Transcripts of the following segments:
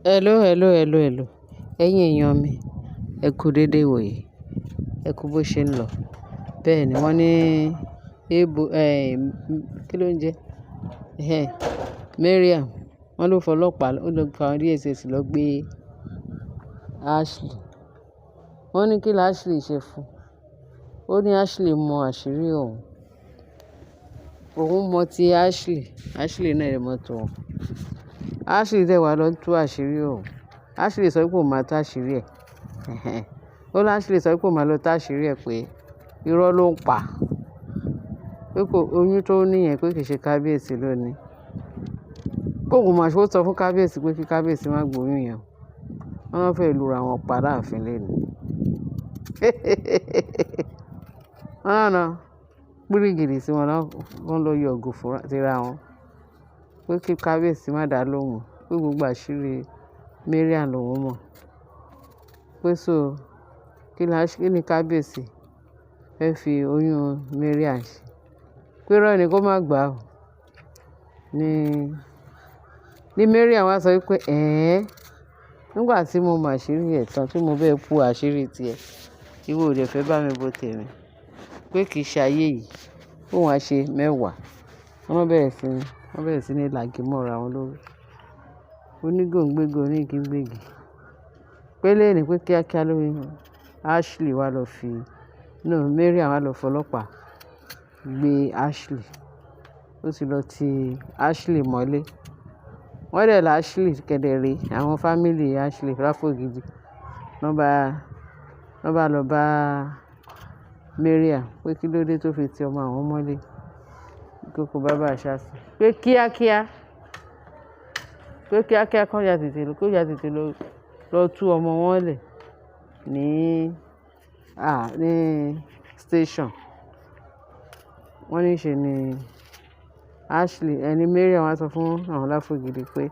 Hello. Ẹ̀yin èèyàn mi, ẹ kú dédé wò yìí, ẹ kú bó ṣe ń lọ. Bẹ́ẹ̀ ni wọ́n ní kí ló ń jẹ́? Mariam, wọ́n ló fọlọ́pàá, ó lọ fa DSS lọ gbé Ashley. Wọ́n ní kí la Ashley ṣe fún. Ó ní Ashley mọ àṣírí òun. Òun mọ ti Ashley náà lè mọ tòun. Ashley dẹ̀ wá lọ tú àṣírí òun. Ashley sọ pé òun máa tá àṣírí ẹ̀. Ó lá Ashley sọ pé òun máa lọ tá àṣírí ẹ̀ pé irọ́ ló ń pa. Pé kò oyún tó ní yẹn pé kì í ṣe kábíyèsí lónìí. Pé òun máa ṣe ó sọ fún kábíyèsí pé kí kábíyèsí má gbóyún yẹn. Wọ́n fẹ́ lura wọn pa láàfin lẹ́nu. Gbúrígìrì sí wọn náà wọ́n lọ yọ ògùn fún tira wọn. Pé kí kábíyèsí má dá lóhùn. Pé gbogbo àṣírí Mariam lòun mọ̀. Pé kí ni kábíyèsí fẹ́ fi oyún Mariam ṣe. Pé irọ́ ni kó má gbà ó. Ní Mariam wá sọ wípé nígbà tí mo mọ àṣírí ẹ̀ tán tí mo bẹ́ẹ̀ pu àṣírí tiẹ̀, ìwọ ò dẹ̀ fẹ́ bá mi bo tèmi. Pé kì í ṣe ayé yìí, òun á ṣe mẹ́wàá. Wọ́n bẹ̀rẹ̀ sí ní làgì mọ́ra wọn lórí. Onígòǹgbégò onígìngbègì. Pé lẹ́yìn pé kíákíá lórí Mariam wá lọ fọlọ́pàá gbé Ashley. Ó sì lọ ti Ashley mọ́lé. Wọ́n dẹ̀ la Ashley kedere àwọn fámílì Ashley Láfògìdì. Wọ́n bá lọ bá Mariam pé kí ló dé tó fi ti ọmọ àwọn mọ́lé. Kókó bàbá àṣàsì. Pé kíákíá kó ya tètè lọ tú ọmọ wọn lẹ̀ ní station. Wọ́n ní ṣe ni Mariam wá sọ fún àwọn Láfògìdì pé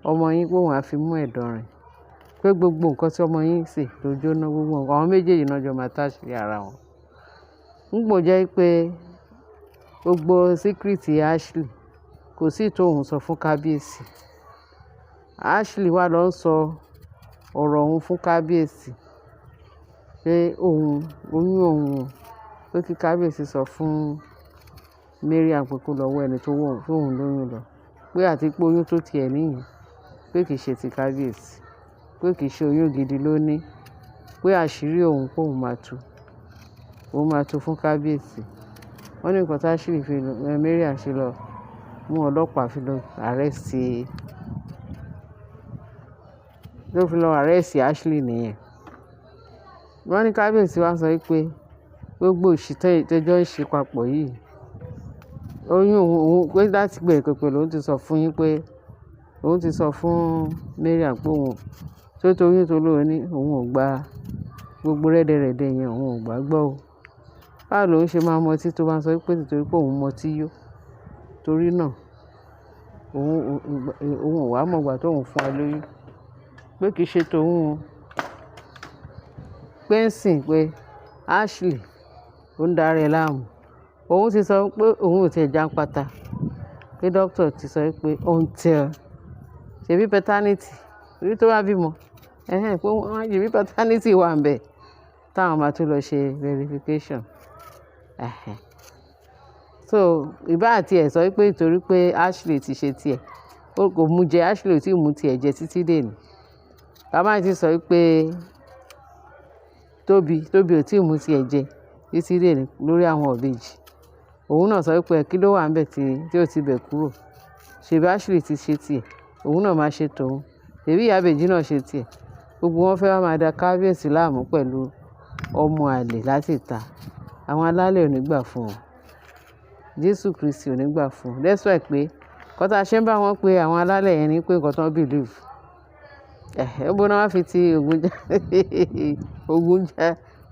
ọmọ yín pé òun á fi mú ẹ̀dọ̀ rìn. Pé gbogbo nǹkan tí ọmọ yín ṣe tó jóná gbogbo nǹkan àwọn méjèèjì náà jọ máa táṣìírí ara wọn. Nígbò jẹ́ pé gbogbo secret Ashley kò sí tóun sọ fún kábíyèsí. Ashley wá lọ sọ ọ̀rọ̀ òun fún kábíyèsí. Pé oyún òun pé kí kábíyèsí sọ fún Mariam pé kó lọ wọ ẹni tó òun lóyún lọ. Pé àti pé oyún tó tiẹ̀ níyìn pé kì í ṣe ti kábíyèsí. Pé kì í ṣe oyún gidi ló ní. Pé àṣírí òun kó òun máa tú fún kábíyèsí. Wọ́n ní nǹkan tí Ashley Mariam ṣe lọ mú ọlọ́pàá fi lọ arrest Ashley nìyẹn. Wọ́n ní kábíyèsí wá sọ wípé gbogbo òṣìṣẹ́ ìtẹ́jọ́ ń ṣe papọ̀ yìí. Oyún òun pé láti gbé ìpèpè lòun ti sọ fún yín pé òun ti sọ fún Mariam pé òun tó toyún tó lóun ní òun ò gba gbogbo rẹ́dẹ̀rẹ́dẹ̀ yẹn òun ò gbà gbọ́ o. Báwo lòun ṣe máa mọtí tó bá sọ wípé nítorí pé òun mọtí yó. Torí náà òun ò wá mọ̀gbà tó òun fún wa lóyún. Pé kì í ṣe tòun o. Pé ń sìn pé Ashley ó ń darí ẹ láàmú. Òun ti sọ pé òun ò tiẹ̀ jáńpátá. Pé dókítà ti sọ pé ṣebí paternity rí tó bá bímọ. Pé ṣebí paternity wà ń bẹ̀ táwọn máa tún lọ ṣe verification. So ìbá àti ẹ̀ sọ pé nítorí pé Ashley ti ṣe tiẹ̀. Ó kò mú jẹ Ashley ò tí ì mú tiẹ̀ jẹ títí dèní. Ká má tí sọ wípé Tóbi ò tí ì mú tiẹ̀ jẹ títí dèní lórí àwọn ìbejì. Òun náà sọ wípé kí ló wà ń bẹ̀ tí ó ti bẹ̀ kúrò. Ṣebí Ashley ti ṣe tiẹ̀. Òun náà máa ṣe tòun. Ṣebí ìyá ìbejì náà ṣe tiẹ̀. Gbogbo wọn fẹ́ wá máa da kábíyèsí láàmú pẹ̀lú ọmọ àlè láti ìta. Àwọn alálẹ̀ ò ní gbà fún wọn. Jésù Kristi ò ní gbà fún wọn. Despite pé nǹkan tá a ṣe ń bá wọn pé àwọn alálẹ̀ yẹn ni pé nǹkan tó ń believe. Níbo ni wọ́n fi ti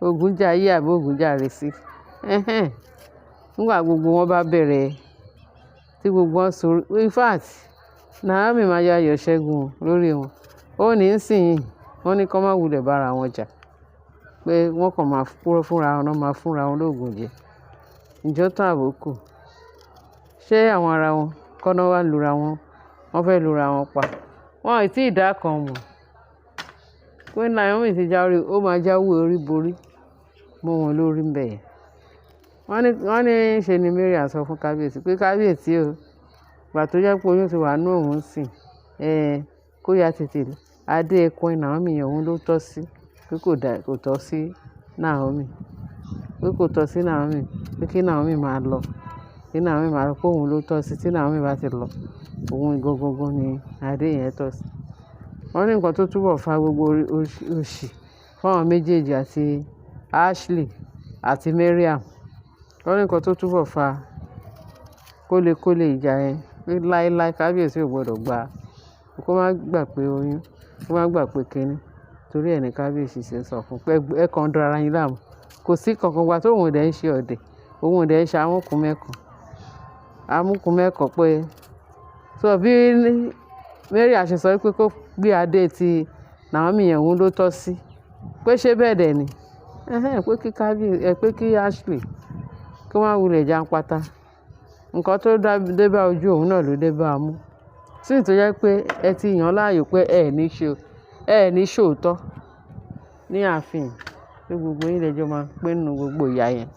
Ògúnjà ayé àbí Ògúnjà rẹ̀ sí. Nígbà gbogbo wọn bá bẹ̀rẹ̀ tí gbogbo wọn sọ in fact Naomi máa yọ ayọ̀ ṣẹ́gun lórí wọn. Ó ní ń sìn yìí wọ́n ní kó má wulẹ̀ bá ara wọn jà. Pé wọ́n kàn máa fúnra wọn náà máa fúnra wọn lóògùn jẹ. Ǹjọ́ tán àbókù. Ṣé àwọn ara wọn kọ́nà wá lura wọn? Wọ́n fẹ́ lura wọn pa. wọn ì tí ì dá kan mọ̀ pé Naomi ti jáwé ó máa jáwé orí borí mọ́ wọn lórí ń bẹ̀ yẹn. Wọ́n ní ṣe ni Mariam sọ fún kábíyèsí pé kábíyèsí o ìgbà tó jẹ́ pé oyún ti wà nú òun sìn kó ya tètè adé Queen Naomi yẹn òun ló tọ́ sí pé kò tọ́ sí Naomi pé kò tọ́ sí Naomi pé kí Naomi máa lọ pé òun ló tọ́ sí tí Naomi bá ti lọ òun gangan ni adé yẹn tọ́ sí. Wọ́n ní nǹkan tó túbọ̀ fa gbogbo òṣì fún àwọn méjèèjì àti Ashley àti Mariam. Wọ́n ní nǹkan tó túbọ̀ fa kólekóle ìjà yẹn pé láéláé kábíyèsí ò gbọdọ̀ gbà kó má gbà pé oyún kó má gbà pé kinní torí ẹ̀ ní kábíyèsí ṣe sọ fún pé ẹ kàn dra ara yín láàmú kò sí kankan gba tó òun dẹ̀ ń ṣe ọ̀dẹ̀ òun dẹ̀ ń ṣe amúkùnmẹ́kàn pé so bí Mariam ṣe sọ pé kó gbé adé ti Naomi yẹn òun ló tọ́ sí pé ṣé bẹ́ẹ̀ dẹ̀ ni pé kí Ashley kó má wulẹ̀ jàǹpátá nǹkan tó dé bá ojú òun náà ló dé bá a mú sí tó jẹ́ pé ẹ ti yàn láàyò pé ẹ ní ṣòótọ́ ní ààfin pé gbogbo yín lẹ́jọ́ máa pé nínú gbogbo ìyà yẹn.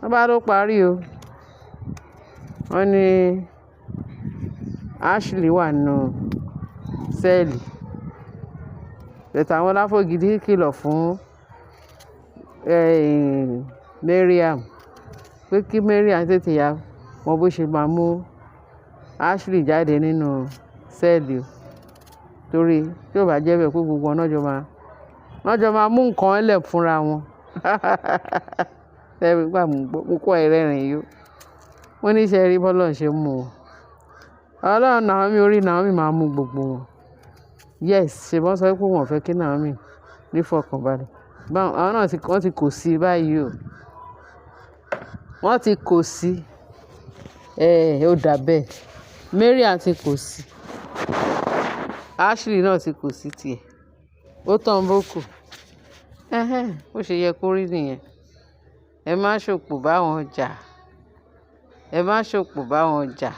Wọ́n bá ló parí o wọ́n ní Ashley wà nínú sẹ́ẹ̀lì àwọn láfọ̀gìdì kìlọ̀ fún Mariam pé kí Mariam tètè ya mọ bó ṣe máa mú Ashley jáde nínú sẹ́ẹ̀lì o torí tí ò bá jẹ́ bẹ́ẹ̀ pé gbogbo ọ̀nà jọ máa mú nǹkan ẹlẹ̀ fúnra wọn ẹ̀rí gbà mú kọ́ ẹ̀rẹ́rìn yó wọ́n ní ṣe rí bọ́lọ̀ ṣe mú wọn ọlọ́run Naomi orí Naomi máa mú gbogbo wọn yes ṣe wọ́n sọ pé wọ́n fẹ́ kí Naomi ní fọkànbalẹ̀ àwọn náà wọ́n ti kò sí báyìí o wọ́n ti kò sí ó dà bẹ́ẹ̀ Mariam ti kò sí Ashley náà ti kò sí tiẹ̀ ó tán bókù ó ṣe yẹ kó rí nìyẹn ẹ má ṣòpò báwọn jà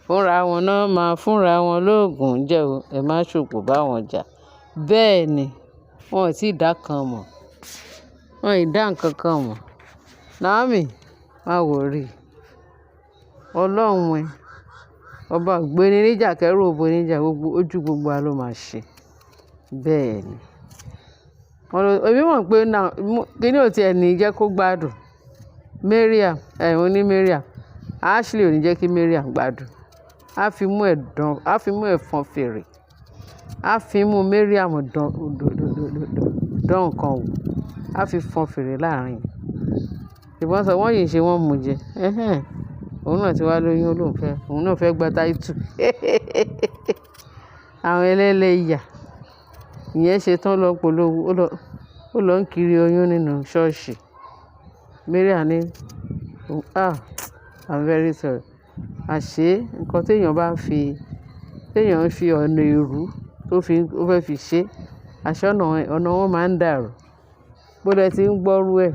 fúnra wọn náà máa fúnra wọn lóògùn jẹ́ o ẹ má ṣòpò báwọn jà bẹ́ẹ̀ ni wọn ò tí ì dá kan mọ̀ wọn ì dá nǹkan kan mọ̀ Naomi má wòrí ọlọ́run ọba ògbéni níjà kẹrù òbò níjà gbogbo ojú gbogbo wa ló máa ṣe bẹ́ẹ̀ ni èmi mọ̀ pé kíní ò tiẹ̀ ní jẹ́ kó gbádùn Mariam Ashley ò ní jẹ́ kí Mariam gbádùn á fi mú ẹ̀fọn fèrè á fi mú Mariam dán nǹkan wò á fi fọn fèrè láàrin ìbọn sọ wọ́n yìí ṣe wọ́n mú jẹ òun náà ti wá lóyún òun náà fẹ́ gba táìtù àwọn ẹlẹ́lẹ́yà ìyẹn ṣe tán lọ polówó ó lọ ń kiri oyún nínú ṣọ́ọ̀ṣì Mariam ní I'm very sorry àṣé nǹkan téèyàn ń fi ọ̀nà èrú ó fẹ́ fi ṣe àṣé ọ̀nà wọn máa ń dàrú bó dẹ̀ ti ń gbọ́rú ẹ̀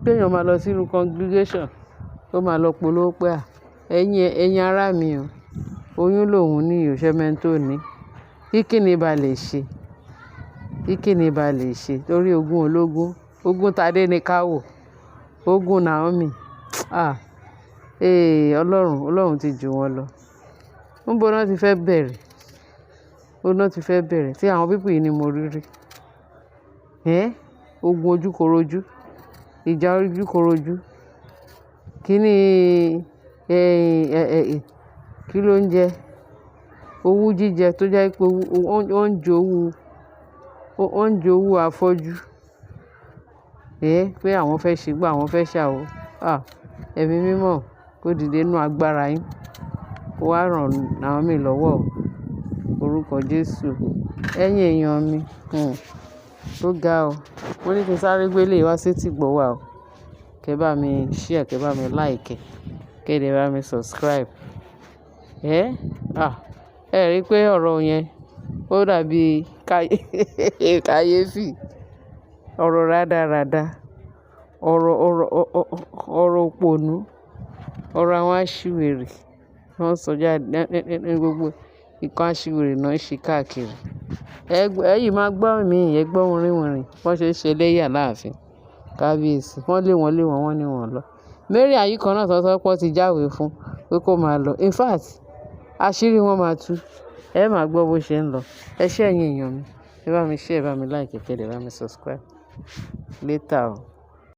téèyàn máa lọ sínú congregation tó máa lọ polówó pé ẹ̀yin ará mi o oyún lòun ní ìyòṣẹ́mẹ́ntò ní kí ni ba lè ṣe torí ogún ológun ogún tadé ní káwò ogún Naomi ọlọ́run ti jù wọ́n lọ níbo náà ti fẹ́ bẹ̀rẹ̀ tí àwọn pípù yìí ni mo rí ogun ojúkorojú ìjà ojúkorojú kíní kí ló ń jẹ owú jíjẹ tó jẹ́ pé ó ń jowú afọ́jú pé àwọn fẹ́ ṣe gbà àwọn fẹ́ ṣàwò ẹ̀mí mímọ́ kó dìde nínú agbára yín kó wá ràn Naomi lọ́wọ́ orúkọ Jésù ẹ̀yin èèyàn mi tó ga o mo ní kí n sáré gbélé wá sétí gbọ́ wà o kẹ́ bá mi share kẹ́ bá mi like kẹ́ dẹ̀ bá mi subscribe ẹ rí i pé ọ̀rọ̀ yẹn ó dàbí kàyéfì ọ̀rọ̀ rádaràda ọ̀rọ̀ òpònú ọ̀rọ̀ àwọn aṣiwèrè wọ́n sọ jáde ní gbogbo nǹkan aṣiwèrè náà ṣe káàkiri. Ẹ̀yin máa gbọ́ mi, ẹ gbọ́ wìnrìnwìnrìn wọ́n ṣe ń ṣe ẹlẹ́yà láàfin kábíyèsí. Wọ́n lé wọn wọ́n ní wọn lọ. Mariam yìí kan náà tọ́tọ́ pọ́ ti jáwèé fún pé kó máa lọ. In fact, àṣírí wọn máa tú. Ẹ máa gbọ́ bó ṣe ń lọ. Ẹ ṣé ẹ̀yin èèyàn mi. Ẹ bá mi share, ẹ bá mi like, kẹ́ dẹ̀ bá mi subscribe. Later o.